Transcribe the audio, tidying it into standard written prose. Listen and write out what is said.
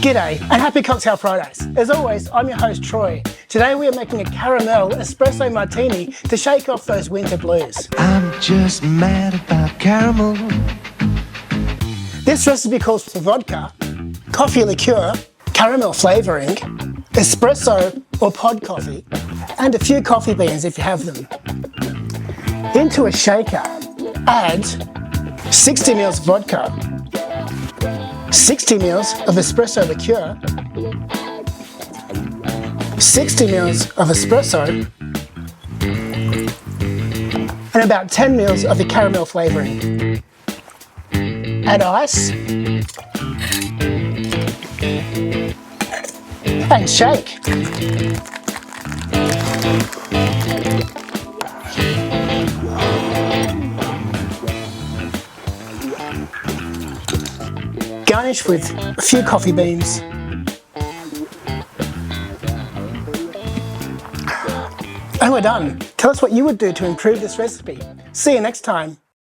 G'day and happy Cocktail Fridays. As always, I'm your host Troy. Today we are making a caramel espresso martini to shake off those winter blues. I'm just mad about caramel. This recipe calls for vodka, coffee liqueur, caramel flavouring, espresso or pod coffee, and a few coffee beans if you have them. Into a shaker, add 60 ml of vodka, 60 ml of espresso liqueur, 60 ml of espresso, and about 10 ml of the caramel flavouring. Add ice and shake. Garnish with a few coffee beans. And we're done. Tell us what you would do to improve this recipe. See you next time.